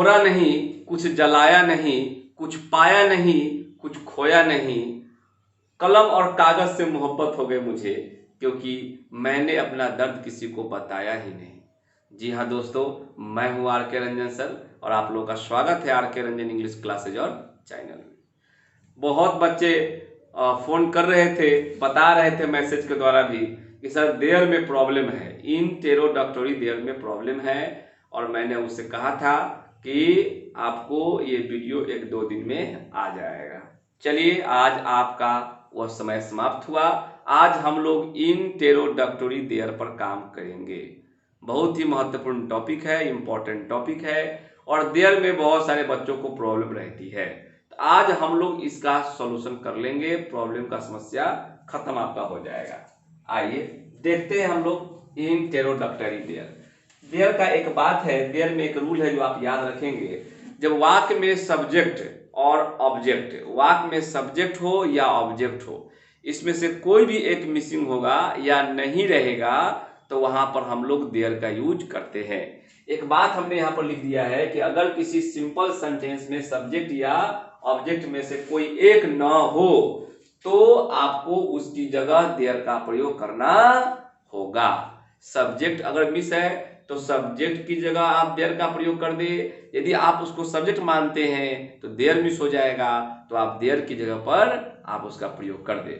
छोड़ा नहीं, कुछ जलाया नहीं, कुछ पाया नहीं, कुछ खोया नहीं, कलम और कागज से मोहब्बत हो गई मुझे, क्योंकि मैंने अपना दर्द किसी को बताया ही नहीं। जी हाँ दोस्तों, मैं हूँ आर के रंजन सर और आप लोगों का स्वागत है आर के रंजन इंग्लिश क्लासेज और चैनल में। बहुत बच्चे फ़ोन कर रहे थे, बता रहे थे मैसेज के द्वारा भी कि सर देयर में प्रॉब्लम है, इंटेरोडक्टरी देयर में प्रॉब्लम है, और मैंने उससे कहा था कि आपको ये वीडियो 1-2 दिन में आ जाएगा। चलिए, आज आपका वह समय समाप्त हुआ। आज हम लोग इंटेरोडक्टरी देयर पर काम करेंगे। बहुत ही महत्वपूर्ण टॉपिक है, इम्पोर्टेंट टॉपिक है, और देयर में बहुत सारे बच्चों को प्रॉब्लम रहती है। तो आज हम लोग इसका सॉल्यूशन कर लेंगे, प्रॉब्लम का समस्या खत्म आपका हो जाएगा। आइए देखते हैं हम लोग इंटेरोडक्टरी देयर। देयर का एक बात है, देयर में एक रूल है जो आप याद रखेंगे। जब वाक्य में सब्जेक्ट और ऑब्जेक्ट, वाक्य में सब्जेक्ट हो या ऑब्जेक्ट हो, इसमें से कोई भी एक मिसिंग होगा या नहीं रहेगा, तो वहां पर हम लोग देयर का यूज करते हैं। एक बात हमने यहाँ पर लिख दिया है कि अगर किसी सिंपल सेंटेंस में सब्जेक्ट या ऑब्जेक्ट में से कोई एक न हो तो आपको उसकी जगह देयर का प्रयोग करना होगा। सब्जेक्ट अगर मिस है तो सब्जेक्ट की जगह आप देयर का प्रयोग कर दे। यदि आप उसको सब्जेक्ट मानते हैं तो देयर मिस हो जाएगा, तो आप देयर की जगह पर आप उसका प्रयोग कर दे।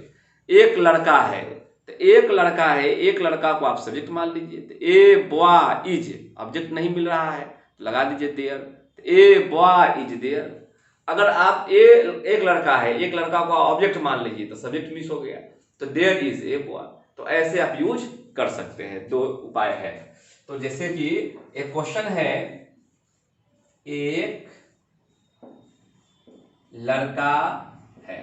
एक लड़का है तो एक लड़का है, एक लड़का को आप सब्जेक्ट मान लीजिए, तो ए बॉय इज, ऑब्जेक्ट नहीं मिल रहा है तो लगा दीजिए there, a boy is there. अगर आप एक लड़का है, एक लड़का को ऑब्जेक्ट मान लीजिए तो सब्जेक्ट मिस हो गया, तो देयर इज ए बॉय। तो ऐसे आप यूज कर सकते हैं, दो उपाय है। तो जैसे कि एक क्वेश्चन है, एक लड़का है,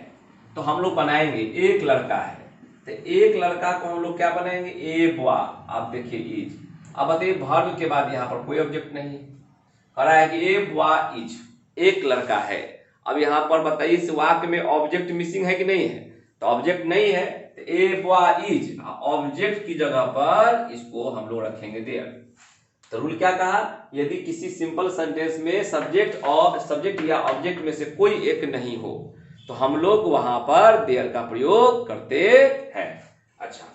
तो हम लोग बनाएंगे एक लड़का है, तो एक लड़का को हम लोग क्या बनाएंगे, ए बॉय। आप देखिए इज। अब बताइए वर्ब के बाद यहाँ पर कोई ऑब्जेक्ट नहीं, कह रहा है कि ए बॉय इज, एक लड़का है। अब यहाँ पर बताइए इस वाक्य में ऑब्जेक्ट मिसिंग है कि नहीं है, तो ऑब्जेक्ट नहीं है, तो ए बॉय इज, ऑब्जेक्ट की जगह पर इसको हम लोग रखेंगे देयर। तो रूल क्या कहा, यदि किसी सिंपल सेंटेंस में सब्जेक्ट या ऑब्जेक्ट में से कोई एक नहीं हो तो हम लोग वहां पर देयर का प्रयोग करते हैं। अच्छा,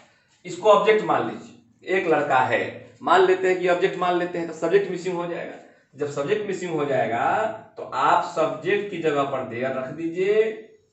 इसको ऑब्जेक्ट मान लीजिए, एक लड़का है मान लेते हैं कि ऑब्जेक्ट मान लेते हैं, तो सब्जेक्ट मिसिंग हो जाएगा। जब सब्जेक्ट मिसिंग हो जाएगा तो आप सब्जेक्ट की जगह पर देयर रख दीजिए,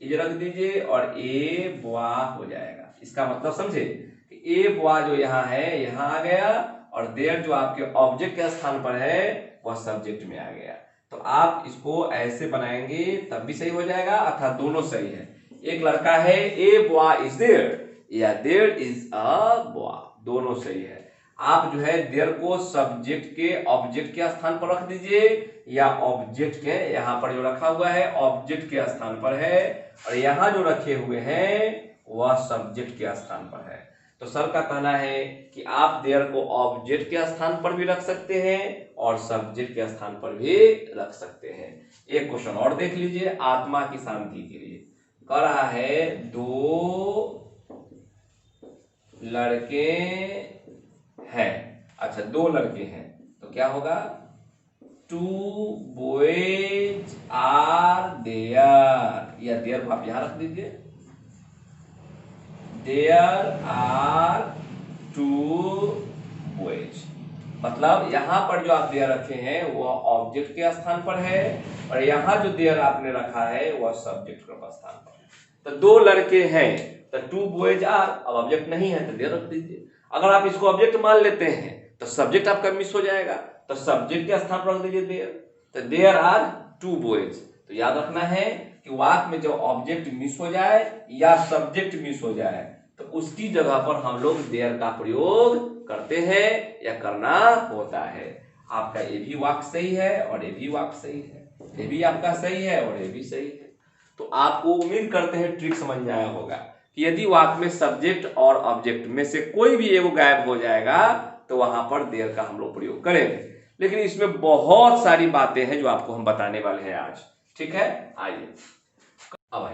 इज रख दीजिए, और ए बॉय हो जाएगा। इसका मतलब समझे कि ए बॉय जो यहाँ है यहाँ आ गया, और देयर जो आपके ऑब्जेक्ट के स्थान पर है वह सब्जेक्ट में आ गया। तो आप इसको ऐसे बनाएंगे तब भी सही हो जाएगा, अर्थात दोनों सही है। एक लड़का है, ए बॉय इज देयर, या देयर इज अ बॉय, दोनों सही है। आप जो है देयर को सब्जेक्ट के ऑब्जेक्ट के स्थान पर रख दीजिए, या ऑब्जेक्ट के यहाँ पर जो रखा हुआ है ऑब्जेक्ट के स्थान पर है, और यहाँ जो रखे हुए हैं वह सब्जेक्ट के स्थान पर है। तो सर का कहना है कि आप देयर को ऑब्जेक्ट के स्थान पर भी रख सकते हैं और सब्जेक्ट के स्थान पर भी रख सकते हैं। एक क्वेश्चन और देख लीजिए आत्मा की शांति के लिए। कह रहा है दो लड़के हैं। अच्छा, दो लड़के हैं तो क्या होगा, टू बॉयज आर देयर, या देयर को आप यहां रख दीजिए, देयर आर टू बॉयज। मतलब यहां पर जो आप देयर रखे हैं वह ऑब्जेक्ट के स्थान पर है, और यहां जो देयर आपने रखा है वह सब्जेक्ट के स्थान पर है। तो दो लड़के हैं तो टू बॉयज आर, अब ऑब्जेक्ट नहीं है तो देयर रख दीजिए। अगर आप इसको ऑब्जेक्ट मान लेते हैं तो सब्जेक्ट आपका मिस हो जाएगा, तो सब्जेक्ट के स्थान पर रख दीजिए देयर। तो देयर आर टू बॉयज। तो याद रखना है कि वाक्य में जो ऑब्जेक्ट मिस हो जाए या सब्जेक्ट मिस हो जाए तो उसकी जगह पर हम लोग देयर का प्रयोग करते हैं या करना होता है। आपका ये भी वाक्य सही है और ये भी वाक्य सही है, ये भी आपका सही है और ये भी सही है। तो आपको उम्मीद करते हैं ट्रिक समझ में आया होगा कि यदि वाक्य में सब्जेक्ट और ऑब्जेक्ट में से कोई भी एगो गायब हो जाएगा तो वहां पर देयर का हम लोग प्रयोग करेंगे। लेकिन इसमें बहुत सारी बातें हैं जो आपको हम बताने वाले हैं आज, ठीक है। आइए अब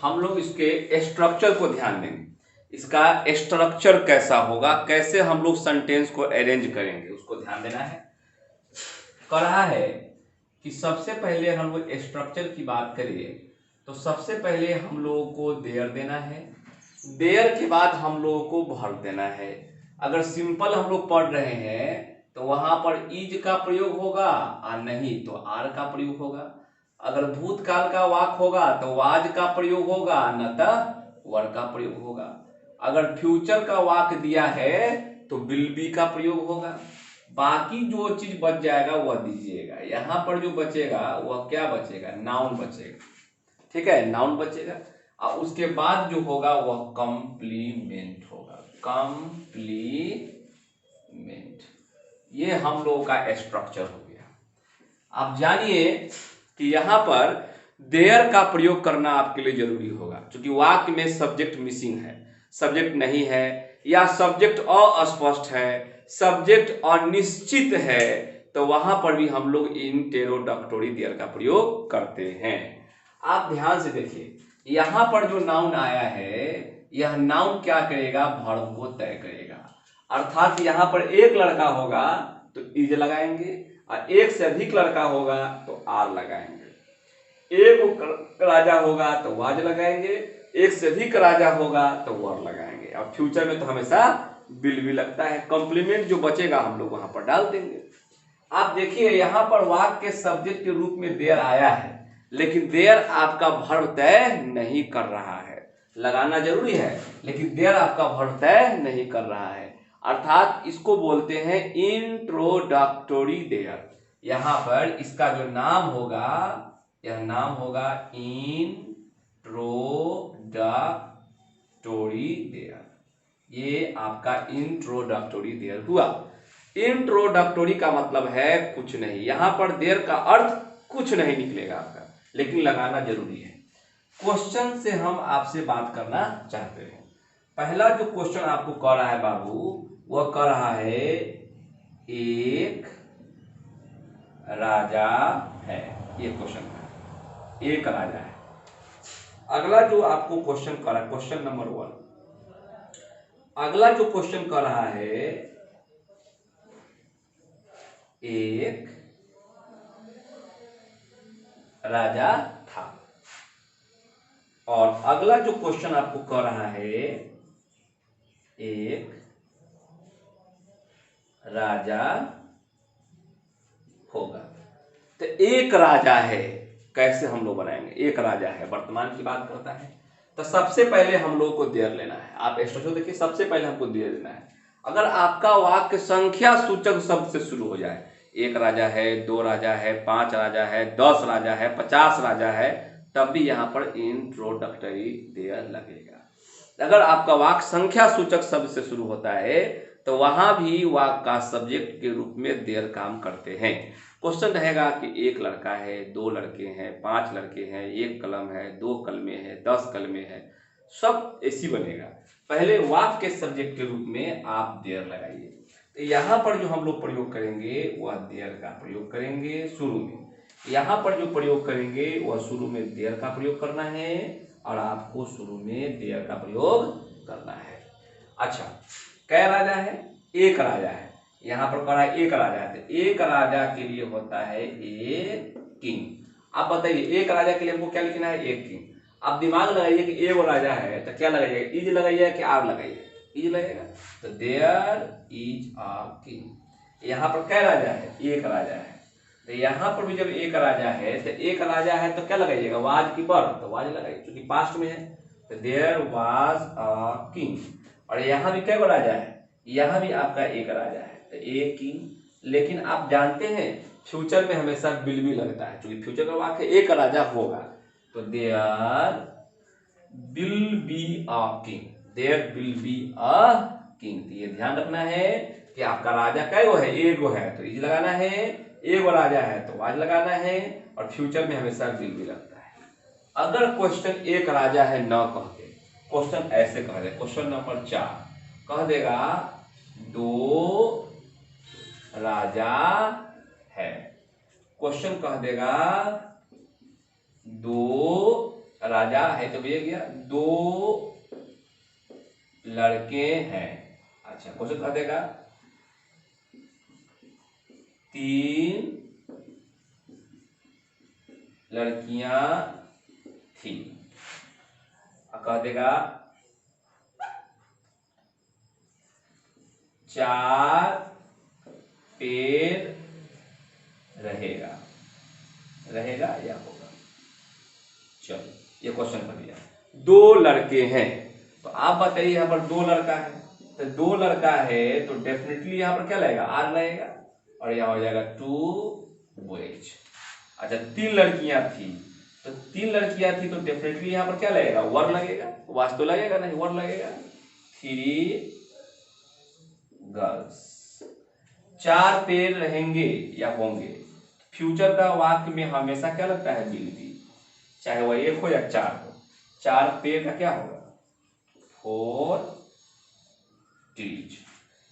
हम लोग इसके स्ट्रक्चर को ध्यान देंगे। इसका स्ट्रक्चर कैसा होगा, कैसे हम लोग सेंटेंस को अरेंज करेंगे उसको ध्यान देना है। कह रहा है कि सबसे पहले हम लोग स्ट्रक्चर की बात करें तो सबसे पहले हम लोगों को देयर देना है, देयर के बाद हम लोगों को भर देना है। अगर सिंपल हम लोग पढ़ रहे हैं तो वहां पर इज का प्रयोग होगा और नहीं तो आर का प्रयोग होगा। अगर भूतकाल का वाक होगा तो वाज का प्रयोग होगा न तो वर का प्रयोग होगा। अगर फ्यूचर का वाक दिया है तो विल बी का प्रयोग होगा। बाकी जो चीज बच जाएगा वह दीजिएगा। यहां पर जो बचेगा वह क्या बचेगा, नाउन बचेगा, ठीक है, नाउन बचेगा। और उसके बाद जो होगा वह कॉम्प्लीमेंट होगा, कॉम्प्लीमेंट। ये हम लोगों का स्ट्रक्चर हो गया। आप जानिए कि यहां पर देयर का प्रयोग करना आपके लिए जरूरी होगा, क्योंकि वाक्य में सब्जेक्ट मिसिंग है, सब्जेक्ट नहीं है, या सब्जेक्ट अस्पष्ट है, सब्जेक्ट अनिश्चित है, तो वहां पर भी हम लोग इंटेरोडक्टोरी देयर का प्रयोग करते हैं। आप ध्यान से देखिए, यहां पर जो नाउन आया है यह नाउन क्या करेगा, वर्ब को तय करेगा। अर्थात यहां पर एक लड़का होगा तो इज लगाएंगे, और एक से अधिक लड़का होगा तो आर लगाएंगे। एक राजा होगा तो वाज लगाएंगे, एक से अधिक राजा होगा तो वर लगाएंगे। अब फ्यूचर में तो हमेशा विल भी लगता है। कॉम्प्लीमेंट जो बचेगा हम लोग वहां पर डाल देंगे। आप देखिए यहां पर वाक्य के सब्जेक्ट के रूप में देयर आया है, लेकिन देयर आपका वर्ब तय नहीं कर रहा है। लगाना जरूरी है लेकिन देयर आपका वर्ब तय नहीं कर रहा है, अर्थात इसको बोलते हैं इंट्रोडक्टोरी देयर। यहां पर इसका जो नाम होगा, यह नाम होगा इंट्रोडक्टोरी देयर। ये आपका इंट्रोडक्टोरी देयर हुआ। इंट्रोडक्टोरी का मतलब है कुछ नहीं। यहां पर देयर का अर्थ कुछ नहीं निकलेगा आपका, लेकिन लगाना जरूरी है। क्वेश्चन से हम आपसे बात करना चाहते हैं। पहला जो क्वेश्चन आपको कह रहा है बाबू, वह कह रहा है एक राजा है। ये क्वेश्चन है, एक राजा है। अगला जो आपको क्वेश्चन कर रहा है, क्वेश्चन नंबर 1, अगला जो क्वेश्चन कर रहा है एक राजा था। और अगला जो क्वेश्चन आपको कह रहा है एक राजा होगा। तो एक राजा है कैसे हम लोग बनाएंगे, एक राजा है वर्तमान की बात करता है, तो सबसे पहले हम लोग को देयर लेना है। आप स्ट्रक्चर देखिए, सबसे पहले हमको देयर लेना है। अगर आपका वाक्य संख्या सूचक शब्द से शुरू हो जाए, एक राजा है, दो राजा है, 5 राजा है, 10 राजा है, 50 राजा है, तब भी यहां पर इंट्रोडक्टरी देयर लगेगा। अगर आपका वाक्य संख्या सूचक शब्द से शुरू होता है तो वहां भी वाक्य का सब्जेक्ट के रूप में देयर काम करते हैं। क्वेश्चन रहेगा कि एक लड़का है, 2 लड़के हैं, 5 लड़के हैं, 1 कलम है, 2 कलमे है, 10 कलमे है, सब ऐसी बनेगा। पहले वाक्य के सब्जेक्ट के रूप में आप देयर लगाइए। तो यहाँ पर जो हम लोग प्रयोग करेंगे वह देयर का प्रयोग करेंगे शुरू में। यहाँ पर जो प्रयोग करेंगे वह शुरू में देयर का प्रयोग करना है, और आपको शुरू में देयर का प्रयोग करना है। अच्छा, कै राजा है, एक राजा है। यहां पर कह रहा है एक राजा है, तो एक राजा के लिए होता है एक किंग। आप बताइए एक राजा के लिए हमको क्या लिखना है, एक किंग। आप दिमाग लगाइए कि एक राजा है तो क्या लगाइएगा, इज लगाइएगा कि आर लगाइएगा, इज लगेगा। तो देयर इज अ किंग। यहाँ पर कै राजा है, एक राजा है। तो यहाँ पर भी जब एक राजा है तो एक राजा है तो क्या लगाइएगा, वाज की पर, तो वाज लगाइए क्योंकि पास्ट में है। तो देयर वाज अ किंग। और यहाँ भी क्या राजा है, यहाँ भी आपका एक राजा है, तो एक किंग। लेकिन आप जानते हैं फ्यूचर में हमेशा विल भी लगता है, क्योंकि फ्यूचर का वाक्य एक राजा होगा। तो there will be a king, there will be a king. तो ये ध्यान रखना है कि आपका राजा कै गो है, एक गो है तो इज लगाना है, एक राजा है तो वाज लगाना है, और फ्यूचर में हमेशा विल भी लगता है। अगर क्वेश्चन एक राजा है न कह के क्वेश्चन ऐसे कह दे, क्वेश्चन नंबर 4 कह देगा 2 राजा है। क्वेश्चन कह देगा 2 राजा है, तो ये गया 2 लड़के हैं। अच्छा, क्वेश्चन कह देगा 3 लड़कियां थी। कह देगा 4 पेड़ रहेगा, रहेगा या होगा। चलो ये क्वेश्चन कर दिया। 2 लड़के हैं, तो आप बताइए यहाँ पर 2 लड़का है, तो 2 लड़का है तो डेफिनेटली यहाँ पर क्या लगेगा, आर लगेगा, और यहाँ हो जाएगा 2 बॉयज। अच्छा 3 लड़कियां थी, तो 3 लड़कियां थी तो डेफिनेटली यहाँ पर क्या लगेगा, वर लगेगा, वास्तव तो लगेगा नहीं, वर लगेगा। 3 गर्ल्स। 4 पेड़ रहेंगे या होंगे। फ्यूचर का वाक्य में हमेशा क्या लगता है, विल बी, चाहे वह 1 हो या 4 हो। 4 पेड़ का क्या होगा, 4 ट्रीज।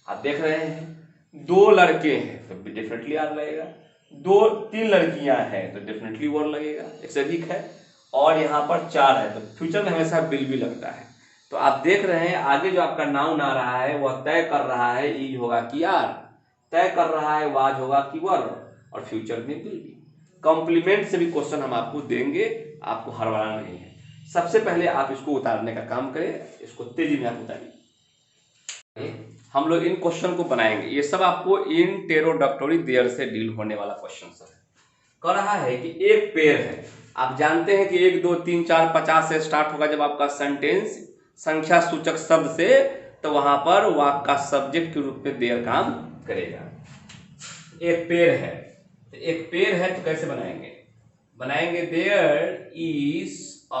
आप देख रहे हैं 2 लड़के हैं तो डेफिनेटली आर लगेगा, 3 लड़कियां हैं तो डेफिनेटली वर लगेगा, एक से अधिक है, और यहाँ पर 4 है तो फ्यूचर में हमेशा विल भी लगता है। तो आप देख रहे हैं आगे जो आपका नाउन आ रहा है वह तय कर रहा है इज होगा कि आर, तय कर रहा है वाज होगा कि वर, और फ्यूचर में विल भी। कॉम्प्लीमेंट से भी क्वेश्चन हम आपको देंगे, आपको हड़बड़ाना नहीं है। सबसे पहले आप इसको उतारने का काम करें, इसको तेजी में आप उतारिए। हम लोग इन क्वेश्चन को बनाएंगे, ये सब आपको इंटेरोडक्टरी देयर से डील होने वाला क्वेश्चन सब है। कह रहा है कि एक पेड़ है, आप जानते हैं कि 1 2 3 4 50 से स्टार्ट होगा जब आपका सेंटेंस संख्या सूचक शब्द से, तो वहां पर वाक्य का सब्जेक्ट के रूप में देयर काम करेगा। एक पेड़ है, तो एक पेड़ है तो कैसे बनाएंगे, बनाएंगे देयर इज अ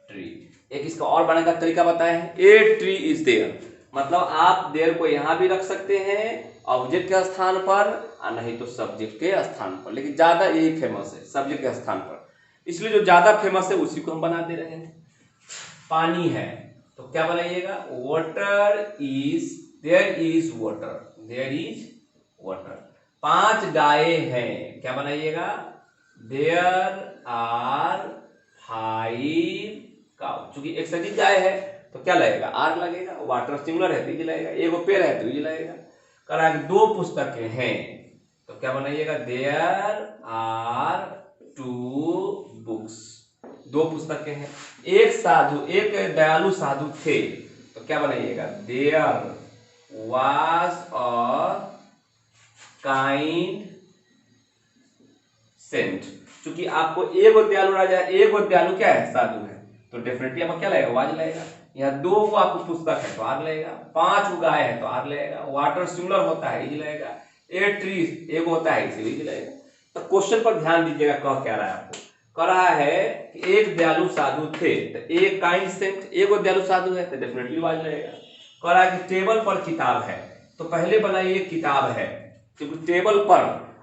ट्री। एक इसका और बनाने का तरीका बताए हैं, ए ट्री इज देयर, मतलब आप देयर को यहां भी रख सकते हैं ऑब्जेक्ट के स्थान पर, और नहीं तो सब्जेक्ट के स्थान पर, लेकिन ज्यादा यही फेमस है सब्जेक्ट के स्थान पर, इसलिए जो ज्यादा फेमस है उसी को हम बना दे रहे हैं। पानी है तो क्या बनाइएगा, water is, there is water, there is water. 5 गायें हैं, क्या बनाइएगा, देयर आर 5 काउ। चूंकि एक से अधिक गाय है तो क्या लगेगा, आर लगेगा, वाटर सिंगुलर है तो इज लगेगा, एगो पेड़ है तो इज लगेगा। करा 2 पुस्तकें हैं तो क्या बनाइएगा, देयर आर 2 बुक्स, 2 पुस्तकें हैं। एक दयालु साधु थे तो क्या बनाइएगा, there was a kind saint. चूंकि आपको एक दयालु राजा, एक दयालु क्या है, साधु है, तो डेफिनेटली आपको क्या लगेगा, वाज लगेगा। यहाँ 2 को आपको पुस्तक है तो आर लगेगा, 5 गाय है तो आर लगेगा, वाटर सिंगुलर होता है इज लगेगा, 8 ट्रीज एक होता है इसलिए इज लगेगा। तो क्वेश्चन पर ध्यान दीजिएगा, कह क्या रहा है आपको, कह रहा है कि एक दयालु साधु थे तो एक काइंड सेंट, एक दयालु साधु है तो डेफिनेटली वाज लगेगा। कह रहा है कि टेबल पर किताब है, तो पहले बनाइए किताब है, क्योंकि टेबल पर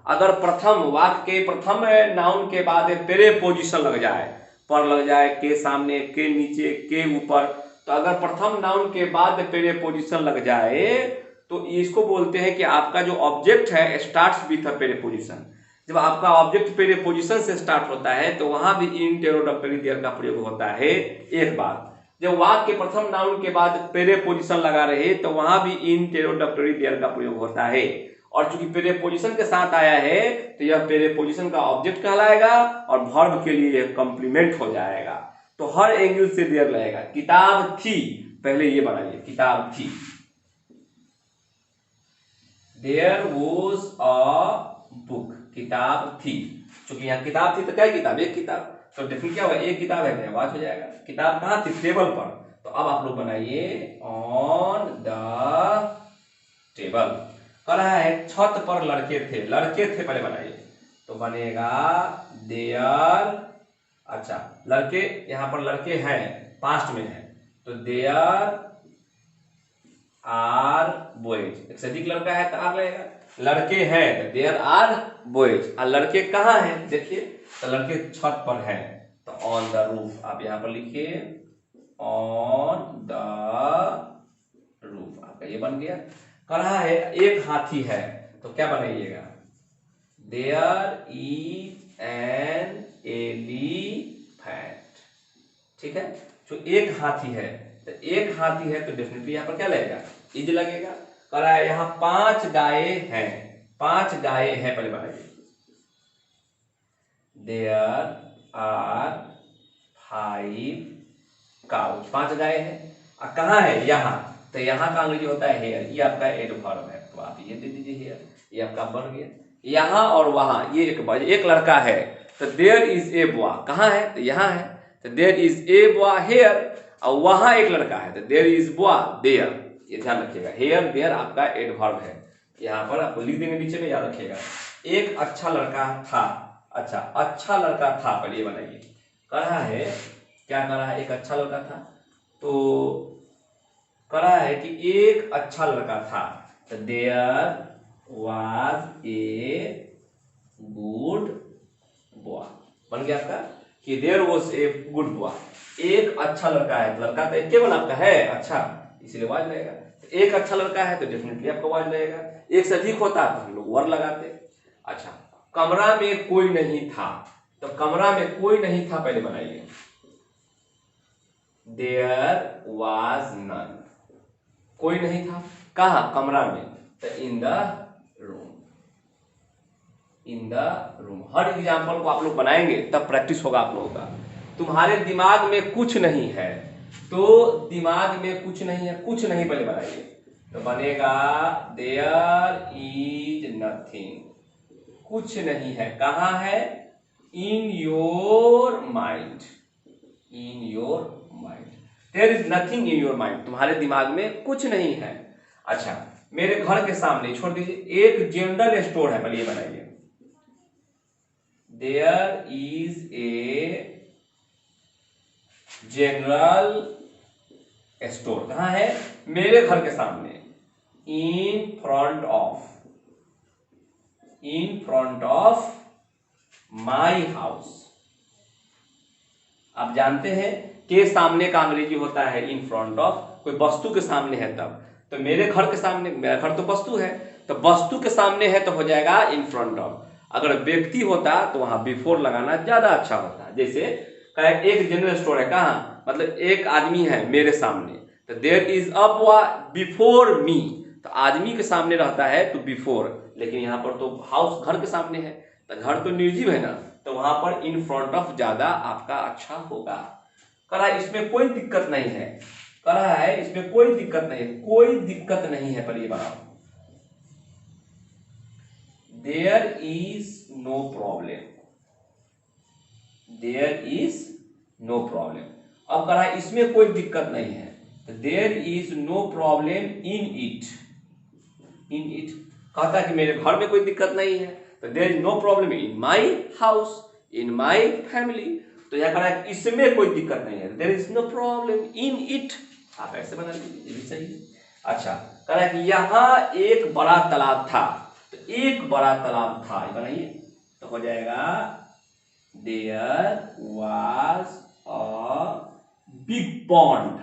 अगर प्रथम वाक्य के प्रथम नाउन के बाद प्रेपोजिशन लग जाए, पर लग जाए, के सामने, के नीचे, के ऊपर, तो अगर प्रथम नाउन के बाद प्रेपोजिशन लग जाए तो इसको बोलते हैं कि आपका जो ऑब्जेक्ट है स्टार्ट्स विथ अ प्रेपोजिशन। जब आपका ऑब्जेक्ट प्रेपोजिशन से स्टार्ट होता है तो वहां भी इंटेरोडक्टरी देयर का प्रयोग होता है। एक बात, जब वाक्य के प्रथम नाउन के बाद प्रेपोजिशन लगा रहे तो वहां भी इंटेरोडक्टरी देयर का प्रयोग होता है, और चूंकि प्रेपोजिशन के साथ आया है तो यह प्रेपोजिशन का ऑब्जेक्ट कहलाएगा और वर्ब के लिए यह कॉम्प्लीमेंट हो जाएगा। तो हर एंगल से देयर लगेगा। किताब थी, पहले ये बनाइए, किताब थी, देयर वॉज अ बुक, किताब थी। चूंकि यहाँ किताब थी तो क्या किताब, एक किताब, तो डेफिनेटली क्या होगा, एक किताब है तो आवाज हो जाएगा। किताब कहाँ थी, टेबल पर, तो अब आप लोग बनाइए ऑन द टेबल। कह रहा है छत पर लड़के थे, लड़के थे पहले बनाइए, तो बनेगा देयर, अच्छा लड़के, यहां पर लड़के हैं पास्ट में है तो देयर आर बॉयज, एक से अधिक लड़का है तो आर लगेगा, लड़के हैं तो देयर आर बॉयज, और लड़के कहाँ हैं देखिए, तो लड़के छत पर हैं तो ऑन द रूफ, आप यहां पर लिखिए ऑन द रूफ, आपका ये बन गया। कह रहा है एक हाथी है तो क्या बनाइएगा, देयर इज एन एलिफेंट, ठीक है। तो एक हाथी है तो एक हाथी है तो डेफिनेटली यहां पर क्या लगेगा, इज लगेगा। कह रहा है यहां 5 गायें हैं, 5 गायें हैं, पहले बनाइए, देयर आर 5 काउच, 5 गाय है। कहाँ है? यहाँ। तो यहाँ का अंग्रेजी होता है हेयर, ये आपका एडवर्ब है, तो आप ये दे दीजिए हेयर, ये आपका बन गया। यहाँ और वहाँ ये एक लड़का है, तो देयर इज ए बॉय, कहाँ है? तो यहाँ है, तो there is a boy here. और वहाँ एक लड़का है, तो देयर इज बॉय देयर, ये ध्यान रखिएगा। हेयर देयर आपका एडवर्ब है, यहाँ पर आपको लिख देंगे नीचे में, याद रखिएगा। एक अच्छा लड़का था, अच्छा अच्छा लड़का था, पहले ये बनाइए। कहा है, क्या कह रहा है? एक अच्छा लड़का था, तो कह रहा है कि एक अच्छा लड़का था, तो there was a good boy, बन गया आपका कि there was a good boy. एक अच्छा लड़का है, तो लड़का तो एक केवल आपका है अच्छा, इसलिए वाज रहेगा। एक अच्छा लड़का है तो डेफिनेटली आपका वाज रहेगा। एक से अधिक होता तो हम लोग वर लगाते। अच्छा, कमरा में कोई नहीं था, तो कमरा में कोई नहीं था पहले बनाइए। देयर वाज नन, कोई नहीं था, कहाँ? कमरा में, तो in the room, in the room. Her example को आप लोग बनाएंगे तब प्रैक्टिस होगा आप लोगों का। तुम्हारे दिमाग में कुछ नहीं है, तो दिमाग में कुछ नहीं है, कुछ नहीं पहले बनाइए, तो बनेगा देयर इज नथिंग, कुछ नहीं है, कहाँ है? In your mind, in your mind, there is nothing in your mind, तुम्हारे दिमाग में कुछ नहीं है। अच्छा, मेरे घर के सामने, छोड़ दीजिए, एक जनरल स्टोर है, पहले ये बनाइए। There is a general store, कहाँ है? मेरे घर के सामने, in front of, in front of my house. आप जानते हैं के सामने का अंग्रेजी होता है इन फ्रंट ऑफ, कोई वस्तु के सामने है तब। तो मेरे घर के सामने, मेरा घर तो वस्तु है, तो वस्तु के सामने है तो हो जाएगा इन फ्रंट ऑफ। अगर व्यक्ति होता तो वहां बिफोर लगाना ज्यादा अच्छा होता। जैसे एक जनरल स्टोर है, कहाँ? मतलब एक आदमी है मेरे सामने, तो there is a boy before me, तो आदमी के सामने रहता है तो बिफोर, लेकिन यहाँ पर तो हाउस घर के सामने है, तो घर तो निर्जीव है ना, तो वहां पर इन फ्रंट ऑफ ज्यादा आपका अच्छा होगा। कह रहा है इसमें कोई दिक्कत नहीं है, कह रहा है इसमें कोई दिक्कत नहीं है, कोई दिक्कत नहीं है, पर ये बनाओ, there is no problem, there is no problem. अब कह रहा है इसमें कोई दिक्कत नहीं है, तो there is no problem in it, in it कहता है कि मेरे घर में कोई दिक्कत नहीं है, तो there is no problem in my house, in my family. तो यह कह रहा है इसमें कोई दिक्कत नहीं है, there is no problem in it, आप ऐसे बना लीजिए, ये भी सही है। अच्छा, कह रहा है कि यहाँ एक बड़ा तालाब था, तो एक बड़ा तालाब था, ये बनाइए, तो हो जाएगा there was a big pond,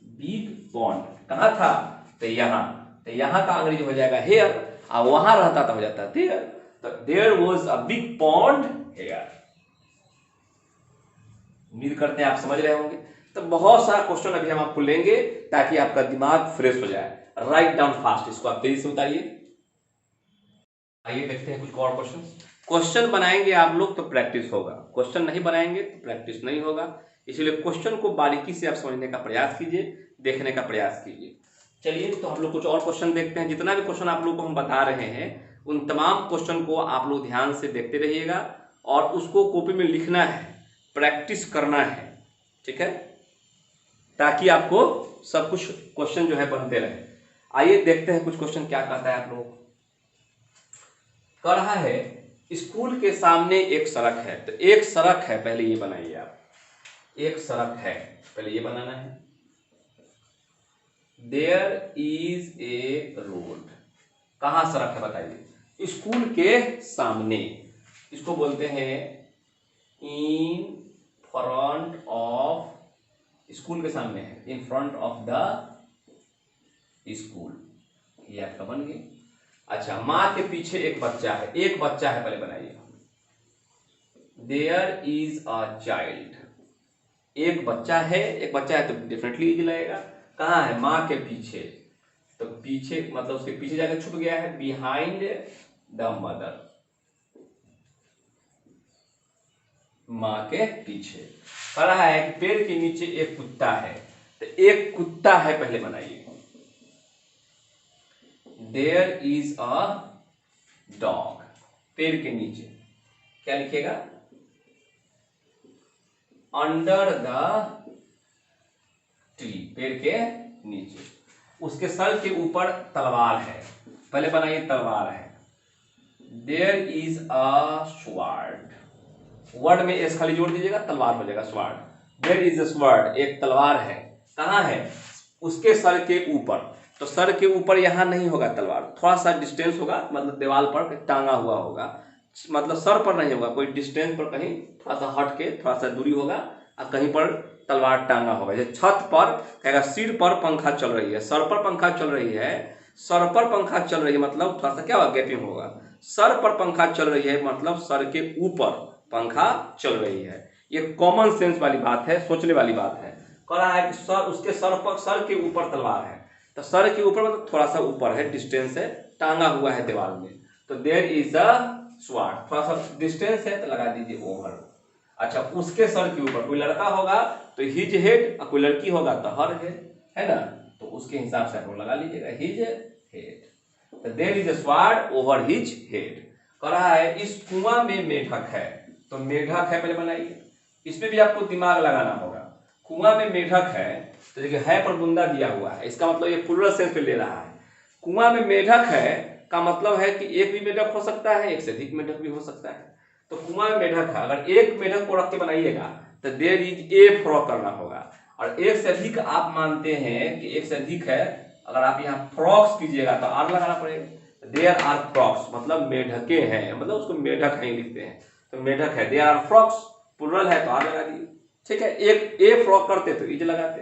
big pond, कहाँ था? तो यहाँ, तो यहाँ का अंग्रेजी हो जाएगा हेयर, और वहां रहता तो हो जाता है देयर, तो there was a big pond here. उम्मीद करते हैं आप समझ रहे होंगे। तो बहुत सारा क्वेश्चन अभी हम आपको लेंगे ताकि आपका दिमाग फ्रेश हो जाए। राइट डाउन फास्ट, इसको आप तेजी से उतारिए। आइए देखते हैं कुछ और क्वेश्चन। क्वेश्चन बनाएंगे आप लोग तो प्रैक्टिस होगा, क्वेश्चन नहीं बनाएंगे तो प्रैक्टिस नहीं होगा, इसलिए क्वेश्चन को बारीकी से आप समझने का प्रयास कीजिए, देखने का प्रयास कीजिए। चलिए, तो हम लोग कुछ और क्वेश्चन देखते हैं। जितना भी क्वेश्चन आप लोग को हम बता रहे हैं उन तमाम क्वेश्चन को आप लोग ध्यान से देखते रहिएगा और उसको कॉपी में लिखना है, प्रैक्टिस करना है, ठीक है, ताकि आपको सब कुछ क्वेश्चन जो है बनते रहे। आइए देखते हैं कुछ क्वेश्चन क्या कहता है आप लोगों को। कह रहा है स्कूल के सामने एक सड़क है, तो एक सड़क है, पहले ये बनाइए आप, एक सड़क है, पहले ये बनाना है। देयर इज ए रोड, कहाँ सड़क है बताइए? स्कूल के सामने, इसको बोलते हैं इन फ्रंट ऑफ, स्कूल के सामने है, इन फ्रंट ऑफ द स्कूल, ये आपका बन गया। अच्छा, माँ के पीछे एक बच्चा है, एक बच्चा है, पहले बनाइए। देयर इज अ चाइल्ड, एक बच्चा है, एक बच्चा है तो डेफिनेटली इज लगेगा। कहाँ है? माँ के पीछे, तो पीछे मतलब उसके पीछे जाकर छुप गया है, बिहाइंड द मदर। माँ के पीछे। कह रहा है कि पेड़ के नीचे एक कुत्ता है, तो एक कुत्ता है पहले बनाइए। देयर इज अ डॉग, पेड़ के नीचे क्या लिखिएगा, अंडर द ट्री, पेड़ के नीचे। उसके सर के ऊपर तलवार है, पहले बनाइए तलवार है। There is a sword, word में एस खाली जोड़ दीजिएगा, तलवार हो जाएगा sword. There is a sword, एक तलवार है। कहाँ है, उसके सर के ऊपर। तो सर के ऊपर यहाँ नहीं होगा तलवार, थोड़ा सा डिस्टेंस होगा, मतलब दीवार पर टांगा हुआ होगा, मतलब सर पर नहीं होगा, कोई डिस्टेंस पर कहीं थोड़ा सा हट के थोड़ा सा दूरी होगा, और कहीं पर तलवार टांगा होगा। जैसे छत पर कहेगा सिर पर पंखा चल रही है, सर पर पंखा चल रही है, सर पर पंखा चल रही है मतलब थोड़ा सा क्या होगा, गैपिंग होगा। सर पर पंखा चल रही है मतलब सर के ऊपर पंखा चल रही है। ये कॉमन सेंस वाली बात है, सोचने वाली बात है। कह रहा है कि सर, उसके सर पर, सर के ऊपर तलवार है, तो सर के ऊपर मतलब थोड़ा सा ऊपर है, डिस्टेंस है, टांगा हुआ है दीवार में। तो देयर इज अ स्वॉर्ड, थोड़ा सा डिस्टेंस है तो लगा दीजिए ओवर। अच्छा, उसके सर के ऊपर कोई लड़का होगा तो हिज हेड, और कोई लड़की होगा तो हर हेड, है ना, तो उसके हिसाब से आप लगा लीजिएगा हिज हेड। तो there is a sword over his head. कह रहा है इस कुआं में मेढक है, तो मेढक है पहले बनाइए, इसमें भी आपको दिमाग लगाना होगा। कुआं में मेढक है, तो देखिए है पर बुंदा दिया हुआ है, इसका मतलब ये प्लूरल सेंस पे ले रहा है। कुआं में मेढक है का मतलब है कि एक भी मेढक हो सकता है, एक से अधिक मेढक भी हो सकता है। तो कुआं में मेढक है, अगर एक मेढक को रख के बनाइएगा तो देयर इज ए फ्रॉक करना होगा, और एक से अधिक आप मानते हैं कि एक से अधिक है, अगर आप यहाँ फ्रॉक्स कीजिएगा तो आर लगाना पड़ेगा। देयर आर फ्रॉक्स मतलब मेढके हैं, मतलब उसको मेढक नहीं लिखते हैं, तो मेढक है। देयर आर फ्रॉक्स प्लूरल है तो आर लगा दिए, ठीक है। एक ए फ्रॉक करते तो इज लगाते।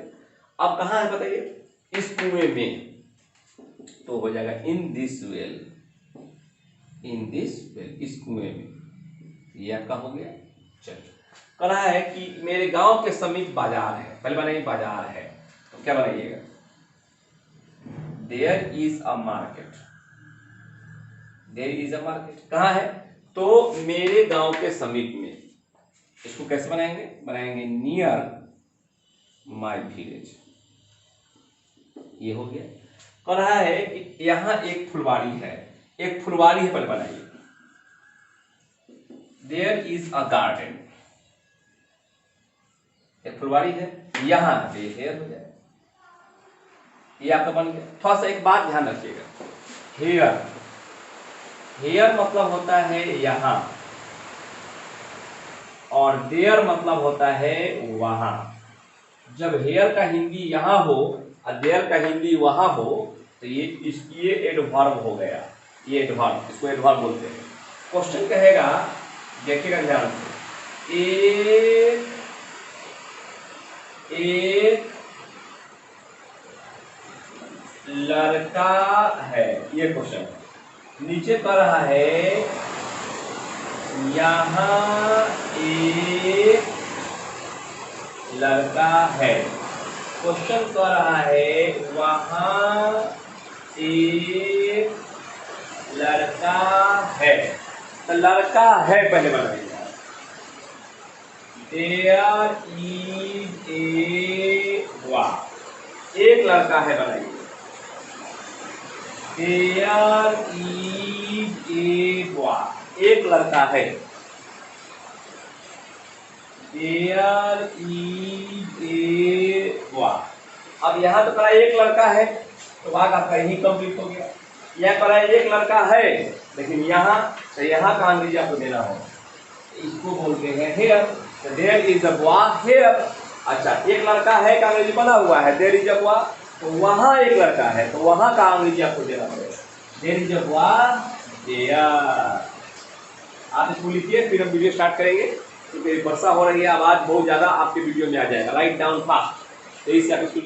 अब कहाँ है बताइए, इस कुएं में, तो हो जाएगा in this well, in this well, इस कुएं में, ये आपका हो गया। चलिए, कह रहा है कि मेरे गांव के समीप बाजार है, पहले बनाइए बाजार है, तो क्या बनाइएगा, there is a market, there is a market. कहाँ है, तो मेरे गांव के समीप में। इसको कैसे बनाएंगे, बनाएंगे नियर माय विलेज, ये हो गया। कह रहा है कि यहां एक फुलवाड़ी है, एक फुलवाड़ी है, पहले बनाइए देयर इज अ गार्डन, एक फुलवाड़ी है, यहां हेयर हो जाए, ये आपका बन गया। थोड़ा सा एक बात ध्यान रखिएगा, हेयर, हेयर मतलब होता है यहां, और देयर मतलब होता है वहां। जब हेयर का हिंदी यहां हो और देयर का हिंदी वहां हो, तो ये एडवर्ब हो गया, ये एडवर्ब, इसको एडवर्ब बोलते हैं। क्वेश्चन कहेगा, देखिएगा ध्यान से, एक लड़का है, ये क्वेश्चन है। नीचे कह रहा है यहाँ एक लड़का है, क्वेश्चन कह रहा है वहां एक लड़का है, तो लड़का है पहले बनाइएगा, देयर इज ए बॉय, एक लड़का है बनाइए, देयर इज ए बॉय, एक लड़का है, देयर इज ए बॉय। अब यहाँ तो कहा एक लड़का है, तो भाग आपका यही कंप्लीट हो गया। यह कहा एक लड़का है, लेकिन यहाँ तो यहाँ का अंग्रेजी आपको देना होगा, इसको बोलते हैं हेयर, तो there is a boy here. अच्छा, एक लड़का है का अंग्रेजी बना हुआ है देयर इज अ बॉय, तो वहाँ एक लड़का है, तो वहाँ का अंग्रेजी आपको देना पड़ेगा, there is a boy there. आप इसको लिखिए, फिर हम वीडियो स्टार्ट करेंगे, क्योंकि वर्षा हो रही है, आवाज बहुत ज्यादा आपके वीडियो में आ जाएगा। राइट डाउन फास्ट, तो इससे आप इसको